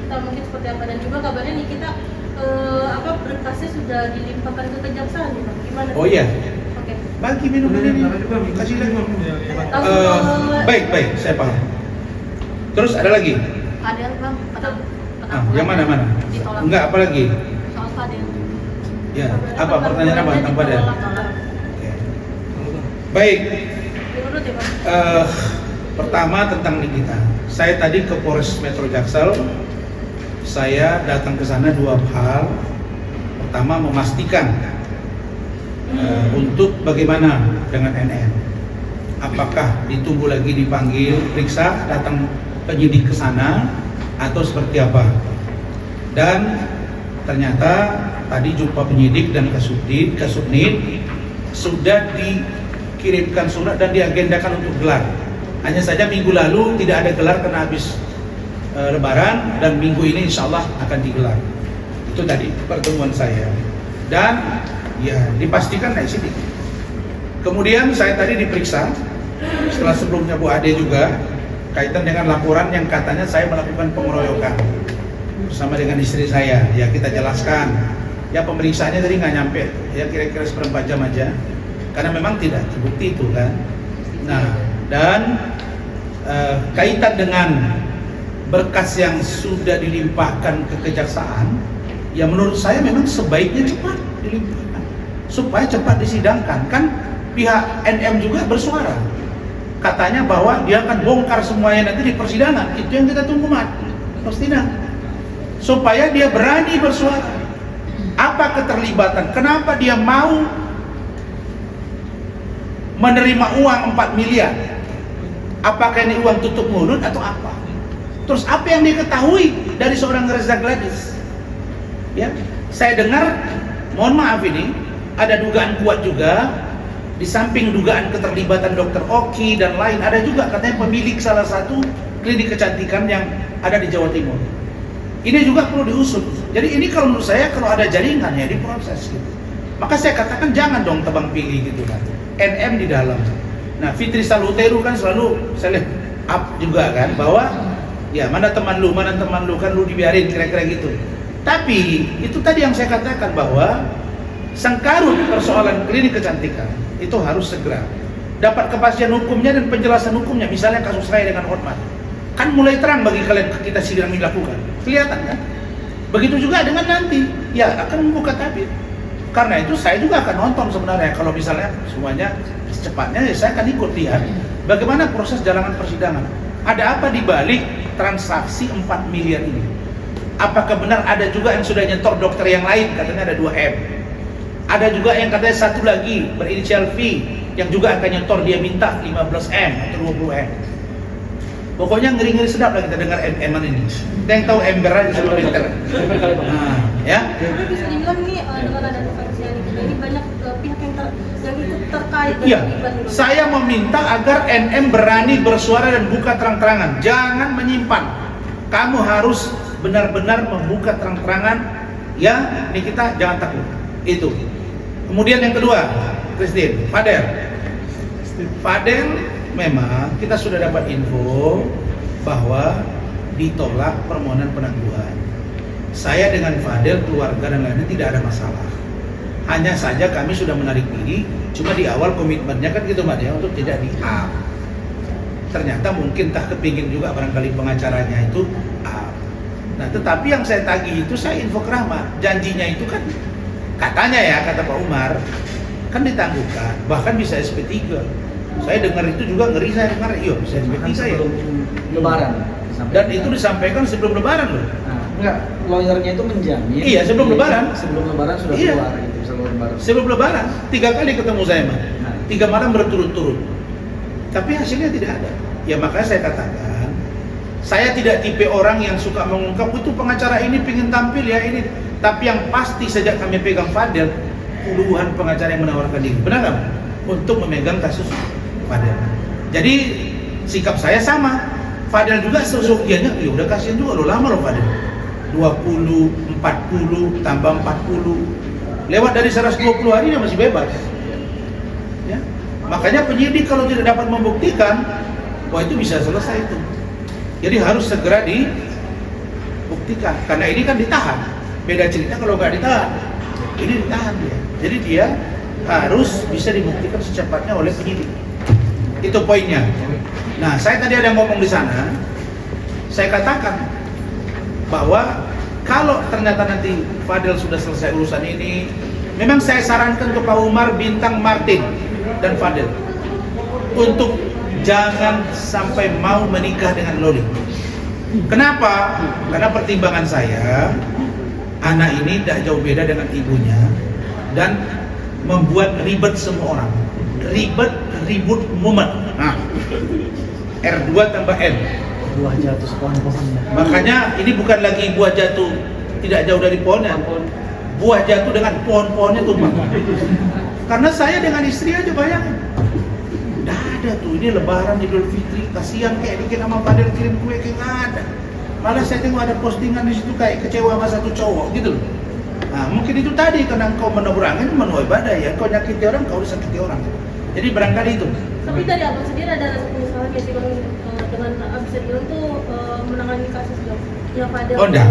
kita mungkin seperti apa, dan juga kabarnya nih kita berkasnya sudah dilimpahkan ke kejaksaan nih Bang. Gimana? Oh iya. Oke. Bagi minum ini. Kasih lagi. Baik, saya paham. Terus ada lagi? Fadel Bang, yang mana? Ditolak. Enggak, apa lagi? Soal Fadel. Ya, apa pertanyaan apa tentang Fadel? Oke. Baik. Diurut ya Bang. Pertama tentang Nikita. Saya tadi ke Polres Metro Jaksel. Saya datang ke sana dua hal. Pertama, memastikan untuk bagaimana dengan NM. Apakah ditunggu lagi dipanggil, periksa, datang penyidik ke sana atau seperti apa? Dan ternyata tadi jumpa penyidik dan Kasubnid sudah dikirimkan surat dan diagendakan untuk gelar. Hanya saja minggu lalu tidak ada gelar karena habis Lebaran, dan minggu ini insya Allah akan digelar. Itu tadi pertemuan saya, dan ya dipastikan naik sidik. Kemudian saya tadi diperiksa setelah sebelumnya Bu Ade juga kaitan dengan laporan yang katanya saya melakukan pengeroyokan bersama dengan istri saya. Ya kita jelaskan, ya pemeriksaannya tadi nggak nyampe, ya kira-kira seperempat jam aja, karena memang tidak terbukti itu kan. Nah, dan kaitan dengan berkas yang sudah dilimpahkan ke kejaksaan, ya menurut saya memang sebaiknya cepat dilimpahkan supaya cepat disidangkan. Kan pihak NM juga bersuara, katanya bahwa dia akan bongkar semuanya nanti di persidangan. Itu yang kita tunggu persidangan, supaya dia berani bersuara. Apa keterlibatan? Kenapa dia mau menerima uang 4 miliar? Apakah ini uang tutup mulut atau apa? Terus apa yang diketahui dari seorang Reza Gladys? Ya, saya dengar, mohon maaf ini, ada dugaan kuat juga, di samping dugaan keterlibatan Dr. Oki dan lain, ada juga katanya pemilik salah satu klinik kecantikan yang ada di Jawa Timur. Ini juga perlu diusut. Jadi ini kalau menurut saya, kalau ada jaringan ya diproses gitu. Maka saya katakan jangan dong tebang pilih gitu kan. NM di dalam. Nah, Fitri Saluteru kan selalu saya lihat up juga kan, bahwa ya mana teman lu kan lu dibiarin, kira-kira gitu. Tapi itu tadi yang saya katakan, bahwa sengkarut persoalan klinik kecantikan itu harus segera dapat kepastian hukumnya dan penjelasan hukumnya. Misalnya kasus saya dengan Hotman, kan mulai terang bagi kalian kita sidang dilakukan, kelihatan kan? Begitu juga dengan nanti, ya akan membuka tabir. Karena itu saya juga akan nonton sebenarnya, kalau misalnya semuanya secepatnya, ya saya akan ikut lihat bagaimana proses jalangan persidangan. Ada apa di balik transaksi 4 miliar ini? Apakah benar ada juga yang sudah nyetor dokter yang lain, katanya ada 2M. Ada juga yang katanya satu lagi berinisial V yang juga akan nyetor, dia minta 15M atau 20M. Pokoknya ngeri-ngeri sedap lah kita dengar M-an ini. Kita yang tahu ember aja sama meter. Nah, ya. Tapi bisa dibilang nih dengan ada kesaksian ini banyak pihak yang ikut terkait dengan Iya. Saya meminta agar NM berani bersuara dan buka terang-terangan. Jangan menyimpan. Kamu harus benar-benar membuka terang-terangan. Ya, ini kita jangan takut. Itu. Kemudian yang kedua, Christine, Fadel memang kita sudah dapat info bahwa ditolak permohonan penangguhan. Saya dengan Fadel, keluarga dan lainnya tidak ada masalah. Hanya saja kami sudah menarik diri, cuma di awal komitmennya kan gitu Mbak ya, untuk tidak di-up. Ternyata mungkin tak kepingin juga barangkali pengacaranya itu up. Nah, tetapi yang saya tagih itu saya info keramat. Janjinya itu kan katanya ya, kata Pak Umar, kan ditangguhkan, bahkan bisa SP3. Saya dengar itu juga ngeri, saya dengar, iya bisa SP3 ya. Lebaran. Dan itu disampaikan sebelum Lebaran loh. Nah, enggak, lawyernya itu menjamin. Iya, sebelum Lebaran. Sebelum Lebaran sudah Iya. keluar gitu, sebelum Lebaran. Sebelum Lebaran, 3 kali ketemu saya Mas. Nah. 3 malam berturut-turut. Tapi hasilnya tidak ada. Ya makanya saya katakan, saya tidak tipe orang yang suka mengungkap itu pengacara ini pingin tampil ya ini. Tapi yang pasti sejak kami pegang Fadel, puluhan pengacara yang menawarkan diri. Benar nggak? Untuk memegang kasus Fadel. Jadi sikap saya sama. Fadel juga sesukiannya, ya udah kasihan juga lo, lama lo Fadel. 20, 40, tambah 40. Lewat dari 120 hari dia masih bebas. Ya. Makanya penyidik kalau tidak dapat membuktikan, wah itu bisa selesai itu. Jadi harus segera buktikan. Karena ini kan ditahan. Beda cerita kalau nggak ditahan. Ini ditahan dia. Jadi dia harus bisa dibuktikan secepatnya oleh penyidik. Itu poinnya. Nah, saya tadi ada ngomong di sana. Saya katakan bahwa kalau ternyata nanti Fadel sudah selesai urusan ini, memang saya sarankan ke Pak Umar, Bintang, Martin, dan Fadel untuk jangan sampai mau menikah dengan Loli. Kenapa? Karena pertimbangan saya, anak ini tidak jauh beda dengan ibunya dan membuat ribet semua orang. Ribut mumet. Nah, R2 tambah M. Buah jatuh sepohon-pohonnya. Makanya ini bukan lagi buah jatuh tidak jauh dari pohonnya, buah jatuh dengan pohon-pohonnya tumbang. Karena saya dengan istri aja bayangin, nggak ada tuh, ini Lebaran, Idul Fitri, kasihan kayak dikit sama Fadel kirim kue kayak nggak ada. Malah saya tengok ada postingan di situ kayak kecewa sama satu cowok gitu loh. Nah, mungkin itu tadi karena engkau menabur angin menuai badai ya, kau nyakiti orang, kau disakiti orang. Jadi barangkali itu. Tapi dari abang sendiri ada rasa penyesalan ya sih bang dengan bisa dibilang tuh menangani kasus yang pada. Oh enggak.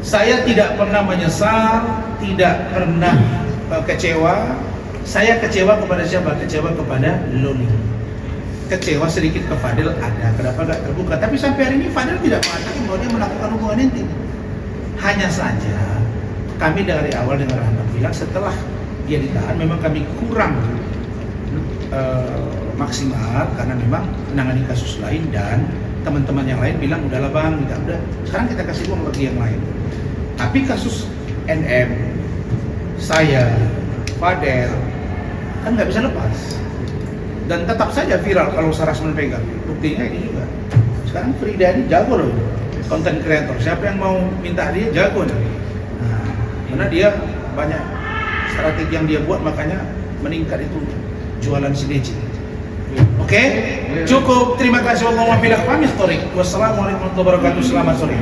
Saya tidak pernah menyesal, tidak pernah kecewa. Saya kecewa kepada siapa? Kecewa kepada Loli. Kecewa sedikit ke Fadel ada. Kenapa nggak terbuka? Tapi sampai hari ini Fadel tidak mengatakan bahwa dia melakukan hubungan intim. Hanya saja kami dari awal dengan Rahmat bilang setelah dia ditahan memang kami kurang maksimal karena memang menangani kasus lain dan teman-teman yang lain bilang udahlah bang, udah sekarang kita kasih uang bagi yang lain. Tapi kasus NM, saya, Fadel kan nggak bisa lepas dan tetap saja viral kalau Sarasman pegang. Buktinya ini juga. Sekarang Frida ini jago loh, konten kreator. Siapa yang mau minta dia jago nih. Nah, karena dia banyak strategi yang dia buat makanya meningkat itu jualan sineci. Oke, cukup. Terima kasih. Wassalamualaikum warahmatullahi wabarakatuh. Selamat sore.